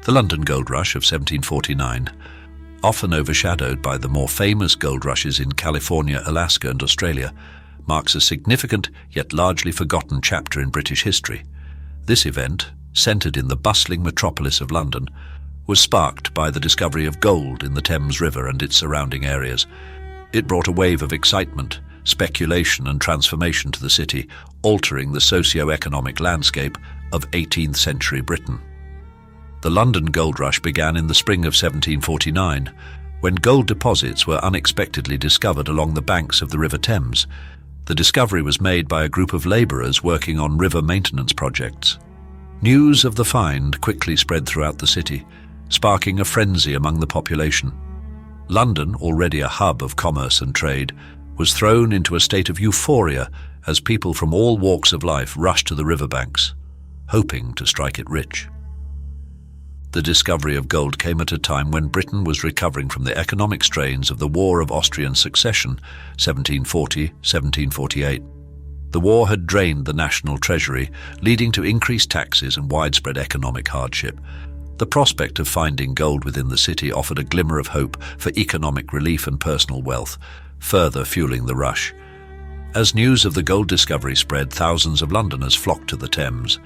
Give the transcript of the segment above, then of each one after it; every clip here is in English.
The London Gold Rush of 1749, often overshadowed by the more famous gold rushes in California, Alaska and Australia, marks a significant yet largely forgotten chapter in British history. This event, centred in the bustling metropolis of London, was sparked by the discovery of gold in the Thames River and its surrounding areas. It brought a wave of excitement, speculation and transformation to the city, altering the socio-economic landscape of 18th century Britain. The London Gold Rush began in the spring of 1749, when gold deposits were unexpectedly discovered along the banks of the River Thames. The discovery was made by a group of labourers working on river maintenance projects. News of the find quickly spread throughout the city, sparking a frenzy among the population. London, already a hub of commerce and trade, was thrown into a state of euphoria as people from all walks of life rushed to the riverbanks, hoping to strike it rich. The discovery of gold came at a time when Britain was recovering from the economic strains of the War of Austrian Succession, 1740-1748. The war had drained the national treasury, leading to increased taxes and widespread economic hardship. The prospect of finding gold within the city offered a glimmer of hope for economic relief and personal wealth, further fueling the rush. As news of the gold discovery spread, thousands of Londoners flocked to the Thames.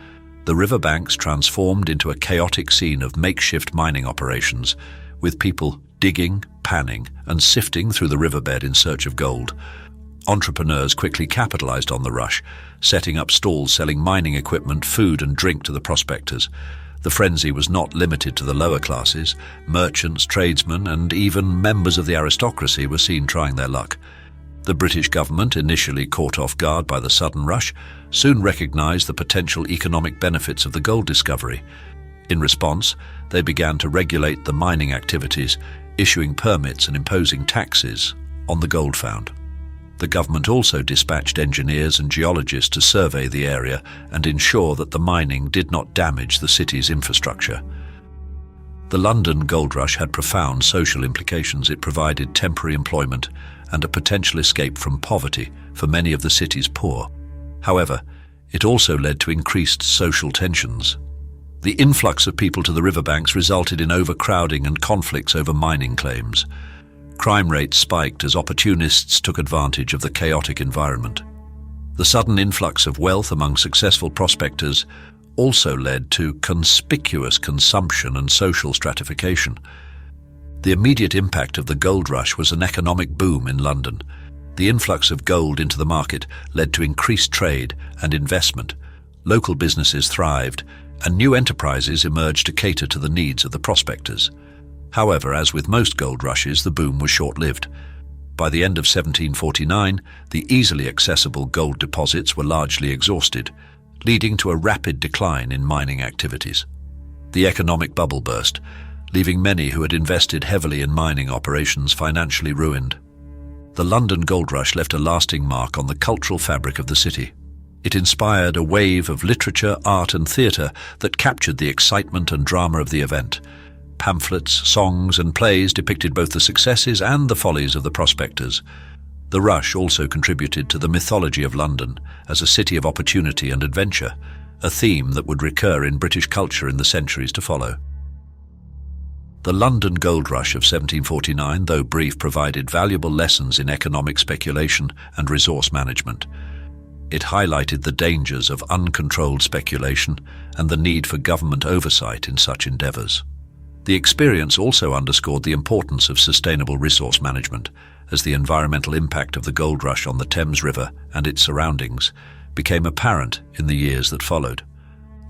The riverbanks transformed into a chaotic scene of makeshift mining operations, with people digging, panning, and sifting through the riverbed in search of gold. Entrepreneurs quickly capitalized on the rush, setting up stalls selling mining equipment, food, and drink to the prospectors. The frenzy was not limited to the lower classes. Merchants, tradesmen, and even members of the aristocracy were seen trying their luck. The British government, initially caught off guard by the sudden rush, soon recognized the potential economic benefits of the gold discovery. In response, they began to regulate the mining activities, issuing permits and imposing taxes on the gold found. The government also dispatched engineers and geologists to survey the area and ensure that the mining did not damage the city's infrastructure. The London Gold Rush had profound social implications. It provided temporary employment and a potential escape from poverty for many of the city's poor. However, it also led to increased social tensions. The influx of people to the riverbanks resulted in overcrowding and conflicts over mining claims. Crime rates spiked as opportunists took advantage of the chaotic environment. The sudden influx of wealth among successful prospectors also led to conspicuous consumption and social stratification. The immediate impact of the gold rush was an economic boom in London. The influx of gold into the market led to increased trade and investment. Local businesses thrived, and new enterprises emerged to cater to the needs of the prospectors. However, as with most gold rushes, the boom was short-lived. By the end of 1749, the easily accessible gold deposits were largely exhausted, leading to a rapid decline in mining activities. The economic bubble burst, leaving many who had invested heavily in mining operations financially ruined. The London Gold Rush left a lasting mark on the cultural fabric of the city. It inspired a wave of literature, art and theatre that captured the excitement and drama of the event. Pamphlets, songs and plays depicted both the successes and the follies of the prospectors. The rush also contributed to the mythology of London as a city of opportunity and adventure, a theme that would recur in British culture in the centuries to follow. The London Gold Rush of 1749, though brief, provided valuable lessons in economic speculation and resource management. It highlighted the dangers of uncontrolled speculation and the need for government oversight in such endeavours. The experience also underscored the importance of sustainable resource management, as the environmental impact of the gold rush on the Thames River and its surroundings became apparent in the years that followed.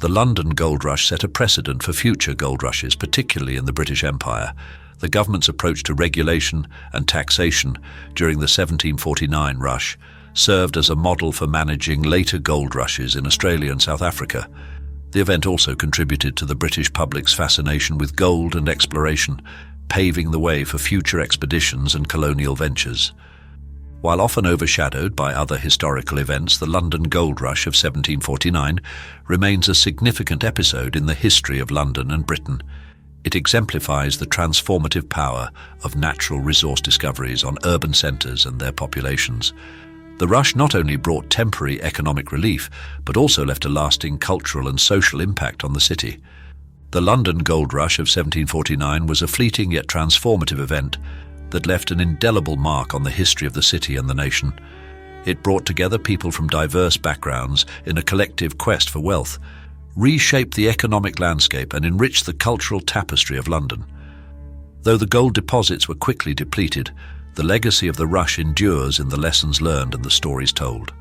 The London Gold Rush set a precedent for future gold rushes, particularly in the British Empire. The government's approach to regulation and taxation during the 1749 rush served as a model for managing later gold rushes in Australia and South Africa. The event also contributed to the British public's fascination with gold and exploration, paving the way for future expeditions and colonial ventures. While often overshadowed by other historical events, the London Gold Rush of 1749 remains a significant episode in the history of London and Britain. It exemplifies the transformative power of natural resource discoveries on urban centres and their populations. The rush not only brought temporary economic relief, but also left a lasting cultural and social impact on the city. The London Gold Rush of 1749 was a fleeting yet transformative event that left an indelible mark on the history of the city and the nation. It brought together people from diverse backgrounds in a collective quest for wealth, reshaped the economic landscape and enriched the cultural tapestry of London. Though the gold deposits were quickly depleted, the legacy of the rush endures in the lessons learned and the stories told.